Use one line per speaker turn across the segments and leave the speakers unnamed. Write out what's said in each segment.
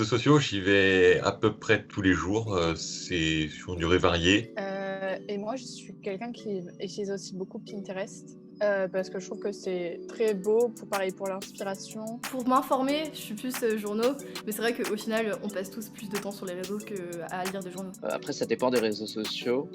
sociaux, j'y vais à peu près tous les jours, c'est sur une durée variée.
Et moi, je suis quelqu'un qui utilise aussi beaucoup Pinterest parce que je trouve que c'est très beau, pareil pour l'inspiration.
Pour m'informer, je suis plus journaux, mais c'est vrai qu'au final, on passe tous plus de temps sur les réseaux qu'à lire des journaux.
Après, ça dépend des réseaux sociaux.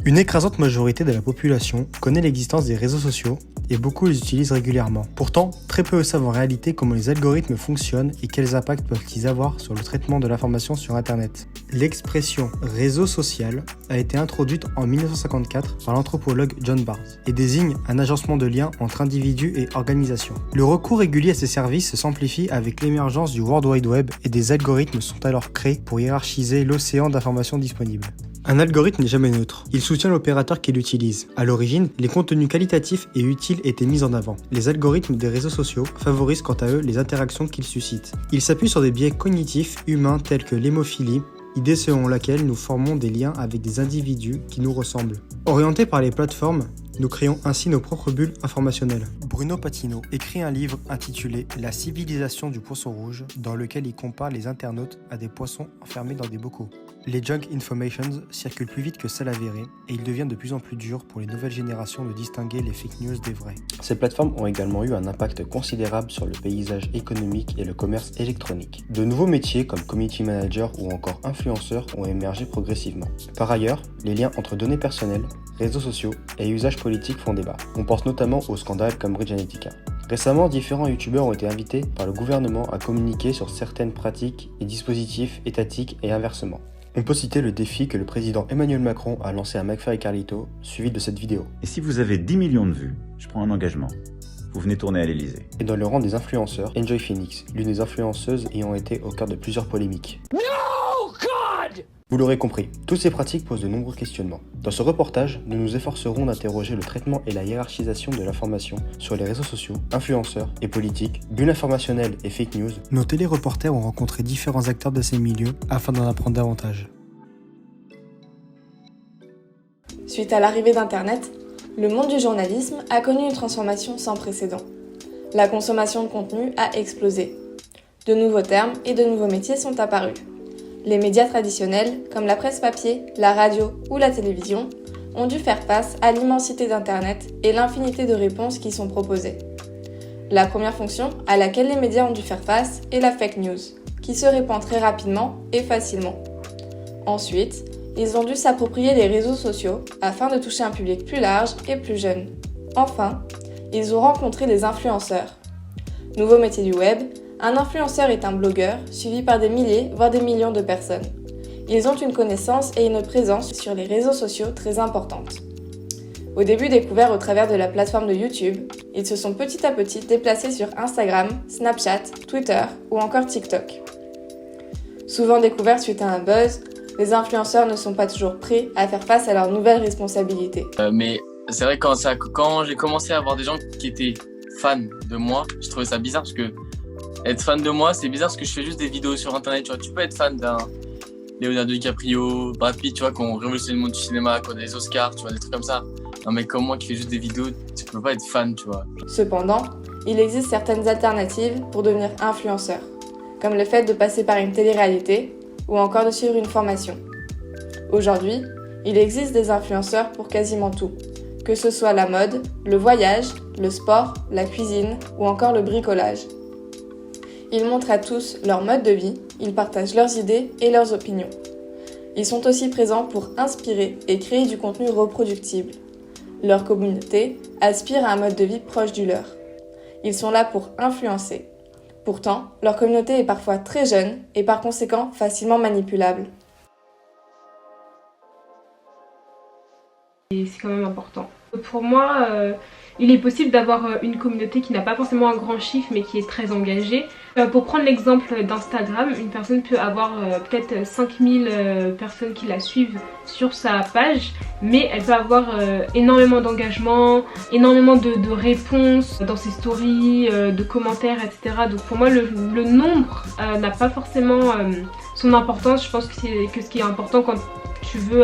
Une écrasante majorité de la population connaît l'existence des réseaux sociaux et beaucoup les utilisent régulièrement. Pourtant, très peu savent en réalité comment les algorithmes fonctionnent et quels impacts peuvent-ils avoir sur le traitement de l'information sur Internet. L'expression réseau social a été introduite en 1954 par l'anthropologue John Barnes et désigne un agencement de liens entre individus et organisations. Le recours régulier à ces services s'amplifie avec l'émergence du World Wide Web et des algorithmes sont alors créés pour hiérarchiser l'océan d'informations disponibles. Un algorithme n'est jamais neutre, il soutient l'opérateur qui l'utilise. À l'origine, les contenus qualitatifs et utiles étaient mis en avant. Les algorithmes des réseaux sociaux favorisent quant à eux les interactions qu'ils suscitent. Ils s'appuient sur des biais cognitifs humains tels que l'hémophilie, idée selon laquelle nous formons des liens avec des individus qui nous ressemblent. Orientés par les plateformes, nous créons ainsi nos propres bulles informationnelles. Bruno Patino écrit un livre intitulé « La civilisation du poisson rouge » dans lequel il compare les internautes à des poissons enfermés dans des bocaux. Les junk informations circulent plus vite que celles avérées et il devient de plus en plus dur pour les nouvelles générations de distinguer les fake news des vraies.
Ces plateformes ont également eu un impact considérable sur le paysage économique et le commerce électronique. De nouveaux métiers comme community manager ou encore influenceurs ont émergé progressivement. Par ailleurs, les liens entre données personnelles, réseaux sociaux et usages politiques font débat. On pense notamment au scandale Cambridge Analytica. Récemment, différents youtubeurs ont été invités par le gouvernement à communiquer sur certaines pratiques et dispositifs étatiques et inversement. On peut citer le défi que le président Emmanuel Macron a lancé à McFly et Carlito, suivi de cette vidéo.
Et si vous avez 10 millions de vues, je prends un engagement. Vous venez tourner à l'Elysée.
Et dans le rang des influenceurs, Enjoy Phoenix, l'une des influenceuses ayant été au cœur de plusieurs polémiques. No, God! Vous l'aurez compris, toutes ces pratiques posent de nombreux questionnements. Dans ce reportage, nous nous efforcerons d'interroger le traitement et la hiérarchisation de l'information sur les réseaux sociaux, influenceurs et politiques, bulles informationnelles et fake news.
Nos téléreporters ont rencontré différents acteurs de ces milieux afin d'en apprendre davantage.
Suite à l'arrivée d'Internet, le monde du journalisme a connu une transformation sans précédent. La consommation de contenu a explosé. De nouveaux termes et de nouveaux métiers sont apparus. Les médias traditionnels, comme la presse papier, la radio ou la télévision, ont dû faire face à l'immensité d'Internet et l'infinité de réponses qui sont proposées. La première fonction à laquelle les médias ont dû faire face est la fake news, qui se répand très rapidement et facilement. Ensuite, ils ont dû s'approprier les réseaux sociaux afin de toucher un public plus large et plus jeune. Enfin, ils ont rencontré les influenceurs. Nouveau métier du web, un influenceur est un blogueur suivi par des milliers, voire des millions de personnes. Ils ont une connaissance et une présence sur les réseaux sociaux très importante. Au début découverts au travers de la plateforme de YouTube, ils se sont petit à petit déplacés sur Instagram, Snapchat, Twitter ou encore TikTok. Souvent découverts suite à un buzz, les influenceurs ne sont pas toujours prêts à faire face à leurs nouvelles responsabilités.
Mais c'est vrai que quand j'ai commencé à avoir des gens qui étaient fans de moi, je trouvais ça bizarre parce que être fan de moi, c'est bizarre parce que je fais juste des vidéos sur internet, tu vois. Tu peux être fan d'un Leonardo DiCaprio, Brad Pitt, tu vois, qui ont révolutionné le monde du cinéma, qui ont des Oscars, tu vois, des trucs comme ça. Un mec comme moi qui fait juste des vidéos, tu peux pas être fan, tu vois.
Cependant, il existe certaines alternatives pour devenir influenceur, comme le fait de passer par une télé-réalité ou encore de suivre une formation. Aujourd'hui, il existe des influenceurs pour quasiment tout, que ce soit la mode, le voyage, le sport, la cuisine ou encore le bricolage. Ils montrent à tous leur mode de vie, ils partagent leurs idées et leurs opinions. Ils sont aussi présents pour inspirer et créer du contenu reproductible. Leur communauté aspire à un mode de vie proche du leur. Ils sont là pour influencer. Pourtant, leur communauté est parfois très jeune et par conséquent facilement manipulable.
Et c'est quand même important. Pour moi, il est possible d'avoir une communauté qui n'a pas forcément un grand chiffre mais qui est très engagée. Pour prendre l'exemple d'Instagram, une personne peut avoir peut-être 5000 personnes qui la suivent sur sa page, mais elle peut avoir énormément d'engagement, énormément de réponses dans ses stories, de commentaires, etc. Donc pour moi, le nombre n'a pas forcément son importance. Je pense que ce qui est important quand tu veux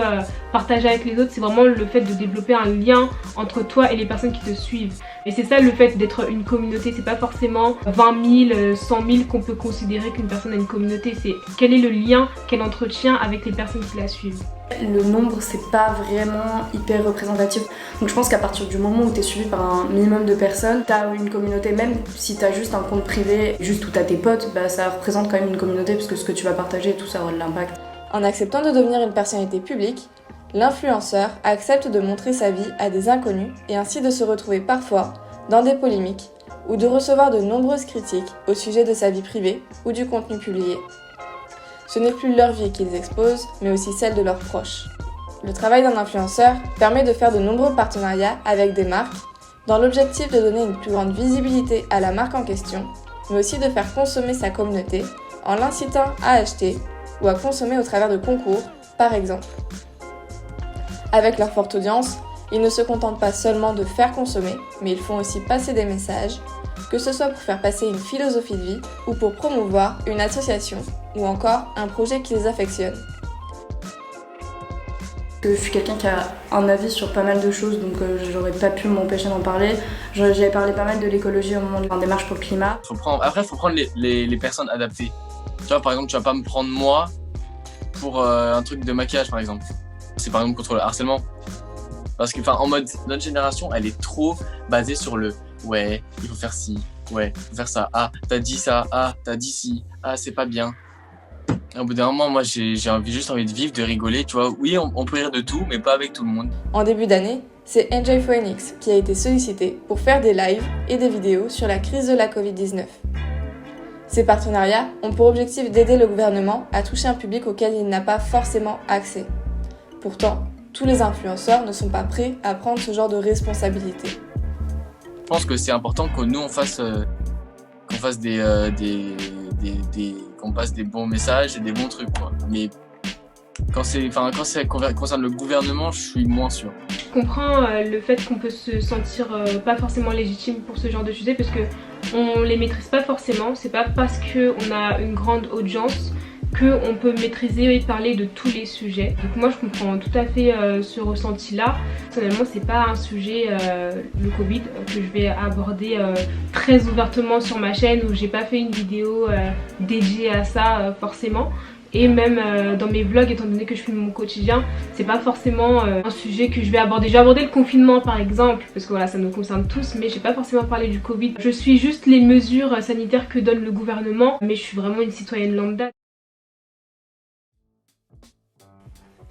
partager avec les autres, c'est vraiment le fait de développer un lien entre toi et les personnes qui te suivent. Et c'est ça le fait d'être une communauté, c'est pas forcément 20 000, 100 000 qu'on peut considérer qu'une personne a une communauté, c'est quel est le lien qu'elle entretient avec les personnes qui la suivent.
Le nombre, c'est pas vraiment hyper représentatif. Donc je pense qu'à partir du moment où tu es suivi par un minimum de personnes, tu as une communauté, même si tu as juste un compte privé, juste où tu as tes potes, bah ça représente quand même une communauté parce que ce que tu vas partager, tout ça aura de l'impact.
En acceptant de devenir une personnalité publique, l'influenceur accepte de montrer sa vie à des inconnus et ainsi de se retrouver parfois dans des polémiques ou de recevoir de nombreuses critiques au sujet de sa vie privée ou du contenu publié. Ce n'est plus leur vie qu'ils exposent, mais aussi celle de leurs proches. Le travail d'un influenceur permet de faire de nombreux partenariats avec des marques, dans l'objectif de donner une plus grande visibilité à la marque en question, mais aussi de faire consommer sa communauté en l'incitant à acheter ou à consommer au travers de concours, par exemple. Avec leur forte audience, ils ne se contentent pas seulement de faire consommer, mais ils font aussi passer des messages, que ce soit pour faire passer une philosophie de vie ou pour promouvoir une association ou encore un projet qu'ils affectionnent.
Je suis quelqu'un qui a un avis sur pas mal de choses, donc j'aurais pas pu m'empêcher d'en parler. J'avais parlé pas mal de l'écologie au moment de la démarche pour le climat.
Après, il faut prendre les personnes adaptées. Tu vois, par exemple, tu vas pas me prendre moi pour un truc de maquillage, par exemple. C'est par exemple contre le harcèlement. Parce que, en mode, notre génération, elle est trop basée sur le « ouais, il faut faire ci, ouais, il faut faire ça, ah, t'as dit ça, ah, t'as dit ci, ah, c'est pas bien ». Au bout d'un moment, moi, j'ai juste envie de vivre, de rigoler, tu vois. Oui, on peut rire de tout, mais pas avec tout le monde.
En début d'année, c'est Enjoy Phoenix qui a été sollicité pour faire des lives et des vidéos sur la crise de la Covid-19. Ces partenariats ont pour objectif d'aider le gouvernement à toucher un public auquel il n'a pas forcément accès. Pourtant, tous les influenceurs ne sont pas prêts à prendre ce genre de responsabilité.
Je pense que c'est important que nous, on fasse qu'on passe des bons messages et des bons trucs, quoi. Mais quand ça concerne le gouvernement, je suis moins sûr.
Je comprends le fait qu'on peut se sentir pas forcément légitime pour ce genre de sujet parce qu'on les maîtrise pas forcément. C'est pas parce qu'on a une grande audience qu'on peut maîtriser et parler de tous les sujets. Donc moi je comprends tout à fait ce ressenti-là. Personnellement c'est pas un sujet, le Covid, que je vais aborder très ouvertement sur ma chaîne, où j'ai pas fait une vidéo dédiée à ça forcément. Et même dans mes vlogs, étant donné que je filme mon quotidien, c'est pas forcément un sujet que je vais aborder. J'ai abordé le confinement par exemple, parce que voilà, ça nous concerne tous, mais j'ai pas forcément parlé du Covid. Je suis juste les mesures sanitaires que donne le gouvernement, mais je suis vraiment une citoyenne lambda.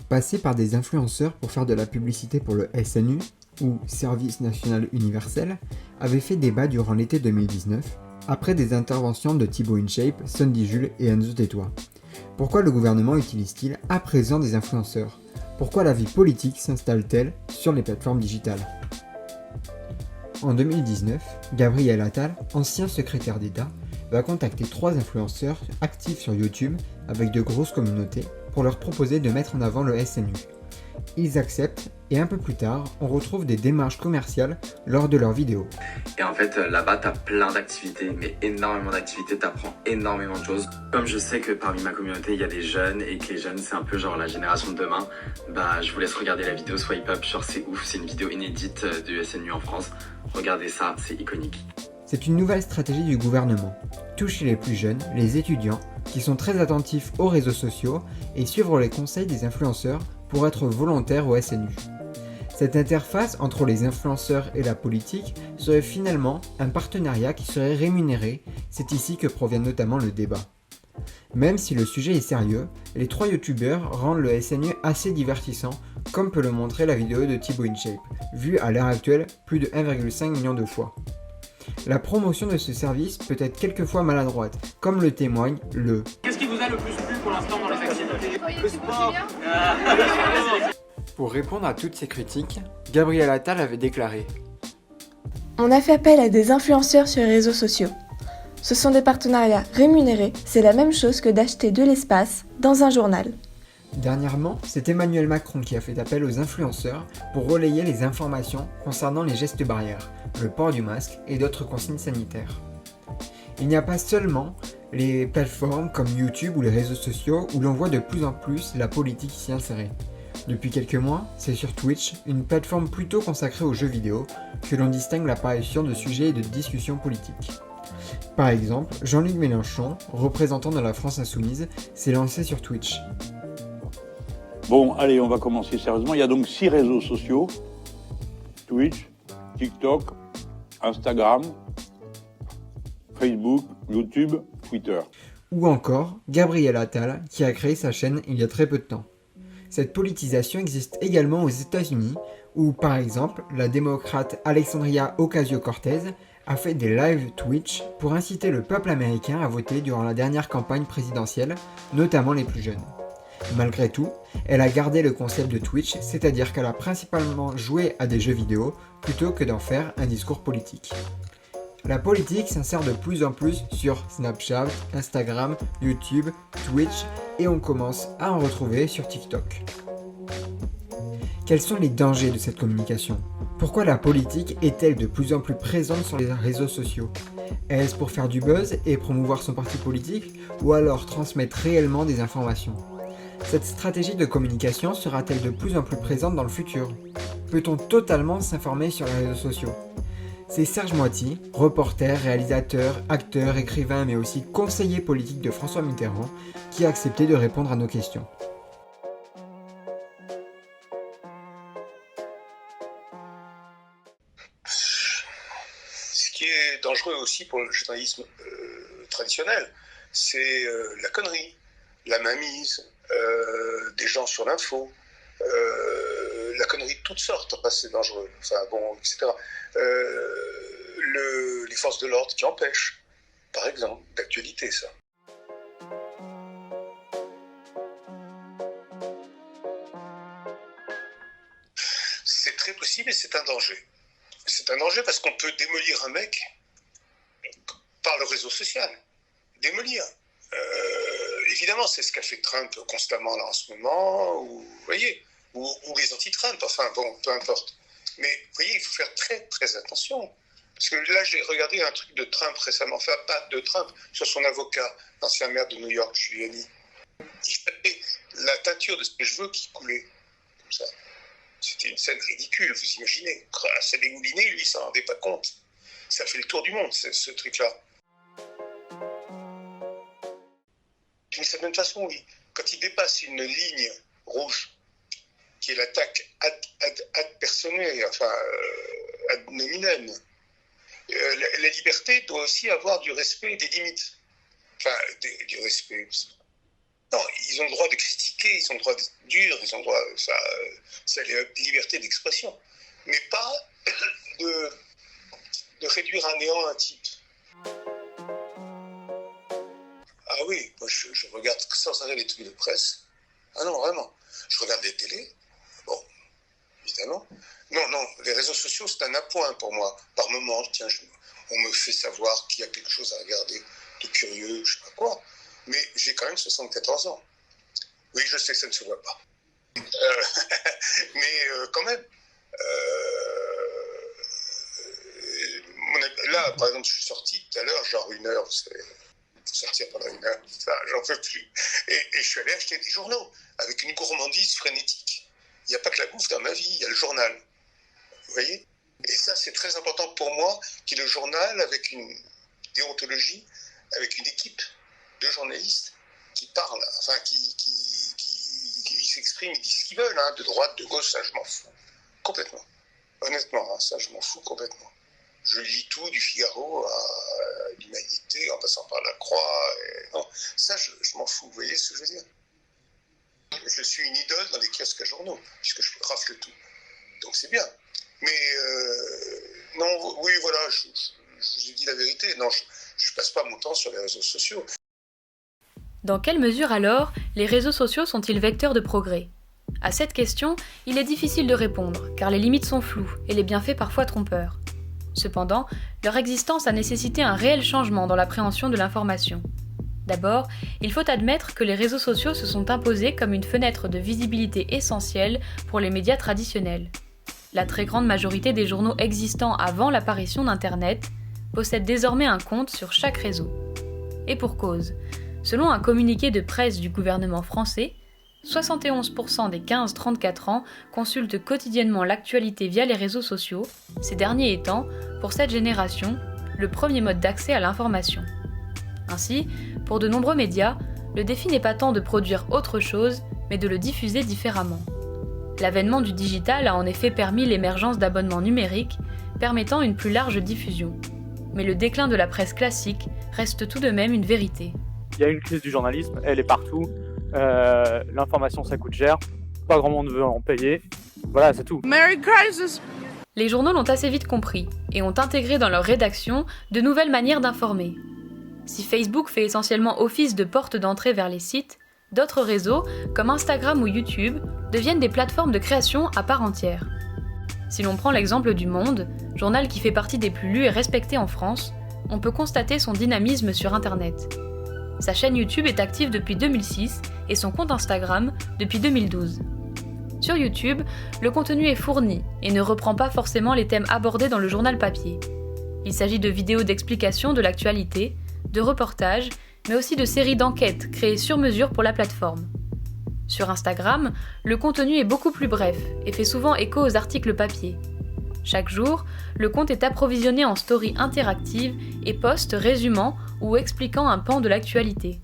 Passer par des influenceurs pour faire de la publicité pour le SNU, ou Service National Universel, avait fait débat durant l'été 2019, après des interventions de Thibaut InShape, Sandy Jules et Enzo Tétois. Pourquoi le gouvernement utilise-t-il à présent des influenceurs ? Pourquoi la vie politique s'installe-t-elle sur les plateformes digitales ? En 2019, Gabriel Attal, ancien secrétaire d'État, va contacter 3 influenceurs actifs sur YouTube avec de grosses communautés pour leur proposer de mettre en avant le SNU. Ils acceptent et un peu plus tard, on retrouve des démarches commerciales lors de leurs vidéos.
Et en fait, là-bas, t'as plein d'activités, mais énormément d'activités, t'apprends énormément de choses. Comme je sais que parmi ma communauté, il y a des jeunes et que les jeunes, c'est un peu genre la génération de demain, bah je vous laisse regarder la vidéo Swipe Up, genre c'est ouf, c'est une vidéo inédite du SNU en France. Regardez ça, c'est iconique.
C'est une nouvelle stratégie du gouvernement. Toucher les plus jeunes, les étudiants, qui sont très attentifs aux réseaux sociaux et suivre les conseils des influenceurs pour être volontaires au SNU. Cette interface entre les influenceurs et la politique serait finalement un partenariat qui serait rémunéré, c'est ici que provient notamment le débat. Même si le sujet est sérieux, les 3 youtubeurs rendent le SNU assez divertissant, comme peut le montrer la vidéo de Thibaut InShape, vue à l'heure actuelle plus de 1,5 million de fois. La promotion de ce service peut être quelquefois maladroite, comme le témoigne le «
Qu'est-ce qui vous a le plus plu pour l'instant dans les activités ? Le sport !»
Pour répondre à toutes ces critiques, Gabriel Attal avait déclaré
« On a fait appel à des influenceurs sur les réseaux sociaux. Ce sont des partenariats rémunérés, c'est la même chose que d'acheter de l'espace dans un journal. »
Dernièrement, c'est Emmanuel Macron qui a fait appel aux influenceurs pour relayer les informations concernant les gestes barrières, le port du masque et d'autres consignes sanitaires. Il n'y a pas seulement les plateformes comme YouTube ou les réseaux sociaux où l'on voit de plus en plus la politique s'y insérer. Depuis quelques mois, c'est sur Twitch, une plateforme plutôt consacrée aux jeux vidéo, que l'on distingue l'apparition de sujets et de discussions politiques. Par exemple, Jean-Luc Mélenchon, représentant de la France Insoumise, s'est lancé sur Twitch.
Bon, allez, on va commencer sérieusement. Il y a donc 6 réseaux sociaux. Twitch, TikTok, Instagram, Facebook, YouTube, Twitter.
Ou encore Gabriel Attal, qui a créé sa chaîne il y a très peu de temps. Cette politisation existe également aux États-Unis, où par exemple, la démocrate Alexandria Ocasio-Cortez a fait des lives Twitch pour inciter le peuple américain à voter durant la dernière campagne présidentielle, notamment les plus jeunes. Malgré tout, elle a gardé le concept de Twitch, c'est-à-dire qu'elle a principalement joué à des jeux vidéo plutôt que d'en faire un discours politique. La politique s'insère de plus en plus sur Snapchat, Instagram, YouTube, Twitch et on commence à en retrouver sur TikTok. Quels sont les dangers de cette communication ? Pourquoi la politique est-elle de plus en plus présente sur les réseaux sociaux ? Est-ce pour faire du buzz et promouvoir son parti politique ou alors transmettre réellement des informations ? Cette stratégie de communication sera-t-elle de plus en plus présente dans le futur ? Peut-on totalement s'informer sur les réseaux sociaux ? C'est Serge Moiti, reporter, réalisateur, acteur, écrivain mais aussi conseiller politique de François Mitterrand, qui a accepté de répondre à nos questions.
Ce qui est dangereux aussi pour le journalisme traditionnel, c'est la connerie, la mainmise, des gens sur l'info, la connerie de toutes sortes, c'est dangereux, etc. Les forces de l'ordre qui empêchent, par exemple, d'actualité, ça. C'est très possible et c'est un danger. C'est un danger parce qu'on peut démolir un mec par le réseau social. Démolir. Évidemment, c'est ce qu'a fait Trump constamment là en ce moment, ou les anti-Trump, peu importe. Mais vous voyez, il faut faire très très attention. Parce que là, j'ai regardé un truc de Trump récemment, pas de Trump, sur son avocat, l'ancien maire de New York, Giuliani. Il avait la teinture de ses cheveux qui coulait, comme ça. C'était une scène ridicule, vous imaginez. Ça dégoulinait, lui, il s'en rendait pas compte. Ça fait le tour du monde, ce truc-là. D'une certaine façon, oui. Quand il dépasse une ligne rouge, qui est l'attaque ad personae, ad nominem, la liberté doit aussi avoir du respect des limites. Du respect. Non, ils ont le droit de critiquer, ils ont le droit d'être durs, ils ont le droit. C'est la liberté d'expression. Mais pas de réduire à néant un type. Ah oui, moi je regarde sans arrêt les trucs de presse. Ah non, vraiment. Je regarde les télés. Bon, évidemment. Non, les réseaux sociaux, c'est un appoint pour moi. Par moment, tiens, on me fait savoir qu'il y a quelque chose à regarder de curieux, je sais pas quoi. Mais j'ai quand même 74 ans. Oui, je sais que ça ne se voit pas. Mais quand même. Là, par exemple, je suis sorti tout à l'heure, genre 1 heure, vous savez. Sortir pendant 1 heure, j'en peux plus. Et je suis allé acheter des journaux avec une gourmandise frénétique. Il n'y a pas que la bouffe dans ma vie, il y a le journal. Vous voyez ? Et ça, c'est très important pour moi, qu'il y ait le journal avec une déontologie, avec une équipe de journalistes qui parlent, qui s'expriment, ils disent ce qu'ils veulent, de droite, de gauche, ça je m'en fous. Complètement. Honnêtement, ça je m'en fous complètement. Je lis tout, du Figaro à l'Humanité, en passant par la Croix. Non, ça, je m'en fous. Vous voyez ce que je veux dire ? Je suis une idole dans les kiosques à journaux, puisque je rafle tout. Donc c'est bien. Mais non, oui, voilà, je vous ai dit la vérité. Non, je passe pas mon temps sur les réseaux sociaux.
Dans quelle mesure alors les réseaux sociaux sont-ils vecteurs de progrès ? À cette question, il est difficile de répondre, car les limites sont floues et les bienfaits parfois trompeurs. Cependant, leur existence a nécessité un réel changement dans l'appréhension de l'information. D'abord, il faut admettre que les réseaux sociaux se sont imposés comme une fenêtre de visibilité essentielle pour les médias traditionnels. La très grande majorité des journaux existants avant l'apparition d'Internet possèdent désormais un compte sur chaque réseau. Et pour cause, selon un communiqué de presse du gouvernement français, 71% des 15-34 ans consultent quotidiennement l'actualité via les réseaux sociaux, ces derniers étant, pour cette génération, le premier mode d'accès à l'information. Ainsi, pour de nombreux médias, le défi n'est pas tant de produire autre chose, mais de le diffuser différemment. L'avènement du digital a en effet permis l'émergence d'abonnements numériques, permettant une plus large diffusion. Mais le déclin de la presse classique reste tout de même une vérité.
Il y a une crise du journalisme, elle est partout. L'information ça coûte cher, pas grand monde veut en payer. Voilà, c'est tout.
Merry Crisis. Les journaux l'ont assez vite compris et ont intégré dans leur rédaction de nouvelles manières d'informer. Si Facebook fait essentiellement office de porte d'entrée vers les sites, d'autres réseaux, comme Instagram ou YouTube, deviennent des plateformes de création à part entière. Si l'on prend l'exemple du Monde, journal qui fait partie des plus lus et respectés en France, on peut constater son dynamisme sur Internet. Sa chaîne YouTube est active depuis 2006 et son compte Instagram depuis 2012. Sur YouTube, le contenu est fourni et ne reprend pas forcément les thèmes abordés dans le journal papier. Il s'agit de vidéos d'explication de l'actualité, de reportages, mais aussi de séries d'enquêtes créées sur mesure pour la plateforme. Sur Instagram, le contenu est beaucoup plus bref et fait souvent écho aux articles papier. Chaque jour, le compte est approvisionné en stories interactives et posts résumant ou expliquant un pan de l'actualité.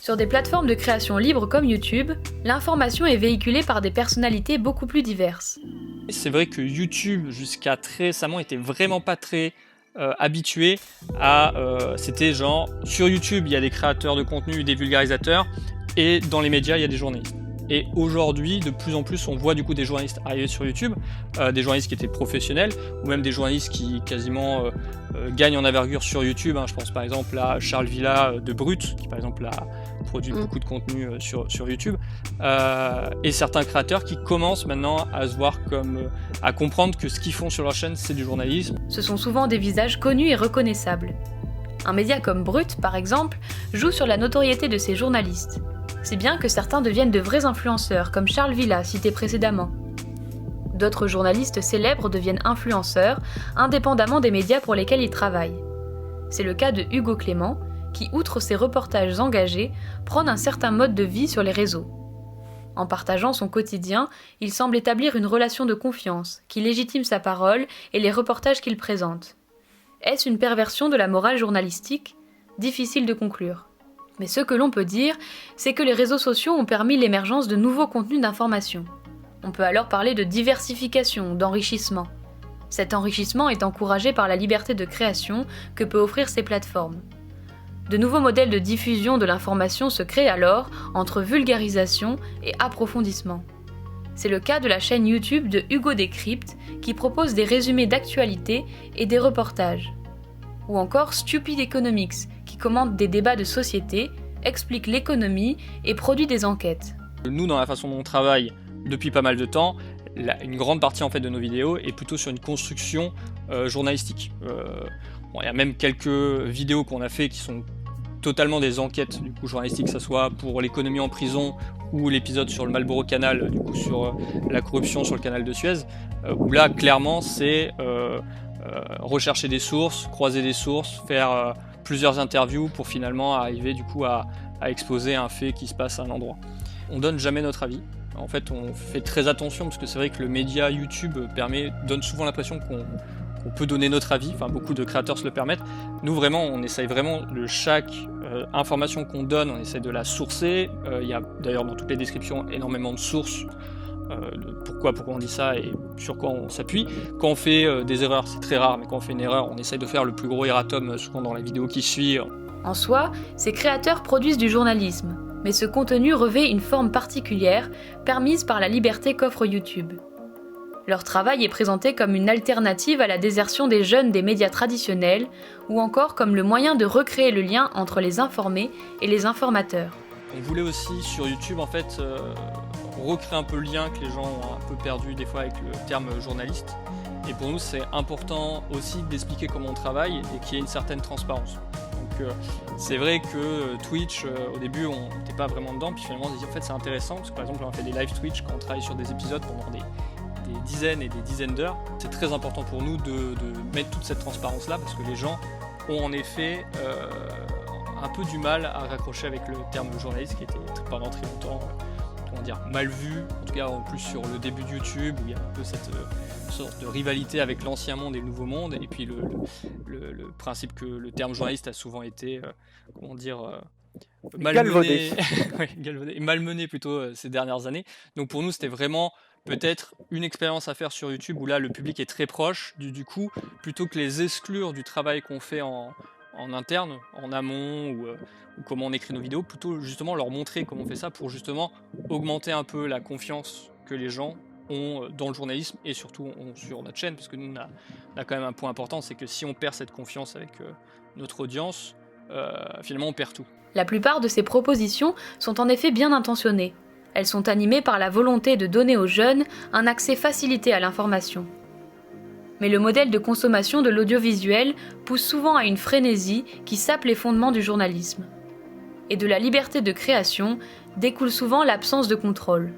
Sur des plateformes de création libre comme YouTube, l'information est véhiculée par des personnalités beaucoup plus diverses.
C'est vrai que YouTube, jusqu'à très récemment, était vraiment pas très habitué à... c'était genre, sur YouTube, il y a des créateurs de contenu, des vulgarisateurs, et dans les médias, il y a des journalistes. Et aujourd'hui, de plus en plus, on voit du coup des journalistes arriver sur YouTube, des journalistes qui étaient professionnels, ou même des journalistes qui quasiment gagnent en envergure sur YouTube. Je pense par exemple à Charles Villa de Brut, qui par exemple a produit beaucoup de contenu sur YouTube, et certains créateurs qui commencent maintenant à se voir comme, à comprendre que ce qu'ils font sur leur chaîne, c'est du journalisme.
Ce sont souvent des visages connus et reconnaissables. Un média comme Brut, par exemple, joue sur la notoriété de ses journalistes. C'est bien que certains deviennent de vrais influenceurs, comme Charles Villa, cité précédemment. D'autres journalistes célèbres deviennent influenceurs, indépendamment des médias pour lesquels ils travaillent. C'est le cas de Hugo Clément, qui, outre ses reportages engagés, prône un certain mode de vie sur les réseaux. En partageant son quotidien, il semble établir une relation de confiance, qui légitime sa parole et les reportages qu'il présente. Est-ce une perversion de la morale journalistique ? Difficile de conclure. Mais ce que l'on peut dire, c'est que les réseaux sociaux ont permis l'émergence de nouveaux contenus d'information. On peut alors parler de diversification, d'enrichissement. Cet enrichissement est encouragé par la liberté de création que peut offrir ces plateformes. De nouveaux modèles de diffusion de l'information se créent alors entre vulgarisation et approfondissement. C'est le cas de la chaîne YouTube de Hugo Décrypte qui propose des résumés d'actualité et des reportages. Ou encore Stupid Economics qui commente des débats de société, explique l'économie et produit des enquêtes.
Nous, dans la façon dont on travaille depuis pas mal de temps, une grande partie en fait de nos vidéos est plutôt sur une construction journalistique. Il y a même quelques vidéos qu'on a fait qui sont totalement des enquêtes du coup journalistiques, que ce soit pour l'économie en prison ou l'épisode sur le Marlboro Canal, du coup sur la corruption sur le canal de Suez, où là clairement c'est rechercher des sources, croiser des sources, faire plusieurs interviews pour finalement arriver du coup à exposer un fait qui se passe à un endroit. On donne jamais notre avis. En fait, on fait très attention parce que c'est vrai que le média YouTube donne souvent l'impression qu'on peut donner notre avis. Enfin, beaucoup de créateurs se le permettent. Nous, vraiment, on essaye vraiment de chaque information qu'on donne, on essaye de la sourcer. Il y a d'ailleurs dans toutes les descriptions énormément de sources. Pourquoi on dit ça et sur quoi on s'appuie. Quand on fait des erreurs, c'est très rare, mais quand on fait une erreur, on essaye de faire le plus gros erratum souvent dans la vidéo qui suit.
En soi, ces créateurs produisent du journalisme, mais ce contenu revêt une forme particulière, permise par la liberté qu'offre YouTube. Leur travail est présenté comme une alternative à la désertion des jeunes des médias traditionnels, ou encore comme le moyen de recréer le lien entre les informés et les informateurs.
On voulait aussi sur YouTube en fait recréer un peu le lien que les gens ont un peu perdu des fois avec le terme journaliste. Et pour nous c'est important aussi d'expliquer comment on travaille et qu'il y ait une certaine transparence. Donc c'est vrai que Twitch au début on n'était pas vraiment dedans, puis finalement on s'est dit en fait c'est intéressant parce que par exemple on a fait des live Twitch quand on travaille sur des épisodes pendant des dizaines et des dizaines d'heures. C'est très important pour nous de mettre toute cette transparence là parce que les gens ont en effet un peu du mal à raccrocher avec le terme journaliste qui était pendant très longtemps mal vu, en tout cas en plus sur le début de YouTube, où il y a un peu cette sorte de rivalité avec l'ancien monde et le nouveau monde, et puis le principe que le terme journaliste a souvent été, malmené, ouais, galvaudé, malmené plutôt ces dernières années. Donc pour nous, c'était vraiment peut-être une expérience à faire sur YouTube, où là le public est très proche, du coup, plutôt que les exclure du travail qu'on fait en interne, en amont, ou comment on écrit nos vidéos, plutôt justement leur montrer comment on fait ça pour justement augmenter un peu la confiance que les gens ont dans le journalisme et surtout sur notre chaîne, parce que nous on a quand même un point important, c'est que si on perd cette confiance avec notre audience, finalement on perd tout.
La plupart de ces propositions sont en effet bien intentionnées. Elles sont animées par la volonté de donner aux jeunes un accès facilité à l'information. Mais le modèle de consommation de l'audiovisuel pousse souvent à une frénésie qui sape les fondements du journalisme. Et de la liberté de création découle souvent l'absence de contrôle.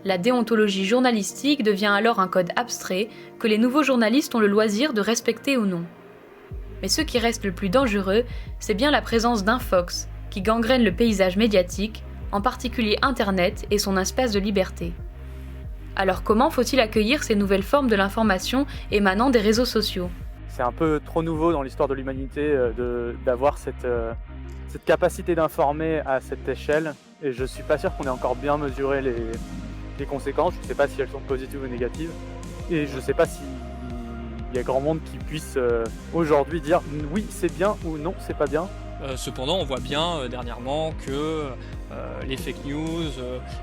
La déontologie journalistique devient alors un code abstrait que les nouveaux journalistes ont le loisir de respecter ou non. Mais ce qui reste le plus dangereux, c'est bien la présence d'infox qui gangrène le paysage médiatique, en particulier Internet et son espace de liberté. Alors comment faut-il accueillir ces nouvelles formes de l'information émanant des réseaux sociaux ?
C'est un peu trop nouveau dans l'histoire de l'humanité d'avoir cette capacité d'informer à cette échelle, et je suis pas sûr qu'on ait encore bien mesuré les conséquences. Je ne sais pas si elles sont positives ou négatives, et je ne sais pas s'il y a grand monde qui puisse aujourd'hui dire oui c'est bien ou non c'est pas bien.
Cependant, on voit bien dernièrement que les fake news,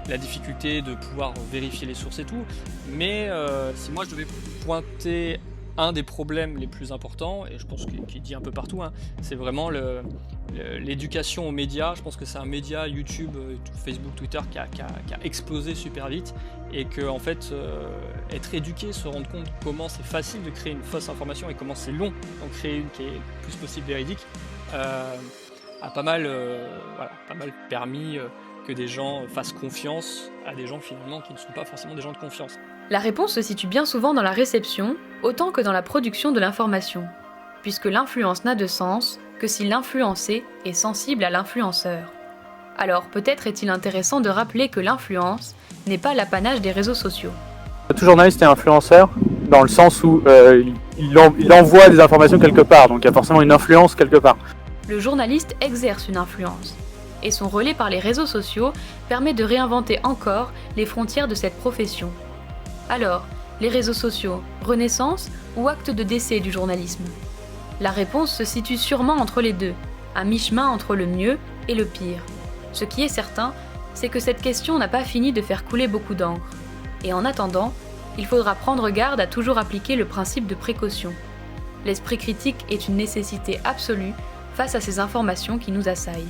la difficulté de pouvoir vérifier les sources et tout, mais si moi je devais pointer un des problèmes les plus importants, et je pense qu'il dit un peu partout, c'est vraiment l'éducation aux médias. Je pense que c'est un média, YouTube, Facebook, Twitter qui a explosé super vite, et que en fait, être éduqué, se rendre compte comment c'est facile de créer une fausse information et comment c'est long d'en créer une qui est le plus possible véridique, a pas mal permis que des gens fassent confiance à des gens finalement qui ne sont pas forcément des gens de confiance.
La réponse se situe bien souvent dans la réception, autant que dans la production de l'information, puisque l'influence n'a de sens que si l'influencé est sensible à l'influenceur. Alors peut-être est-il intéressant de rappeler que l'influence n'est pas l'apanage des réseaux sociaux.
Tout journaliste est influenceur, dans le sens où il envoie des informations quelque part, donc il y a forcément une influence quelque part.
Le journaliste exerce une influence, et son relais par les réseaux sociaux permet de réinventer encore les frontières de cette profession. Alors, les réseaux sociaux, renaissance ou acte de décès du journalisme ? La réponse se situe sûrement entre les deux, à mi-chemin entre le mieux et le pire. Ce qui est certain, c'est que cette question n'a pas fini de faire couler beaucoup d'encre. Et en attendant, il faudra prendre garde à toujours appliquer le principe de précaution. L'esprit critique est une nécessité absolue face à ces informations qui nous assaillent.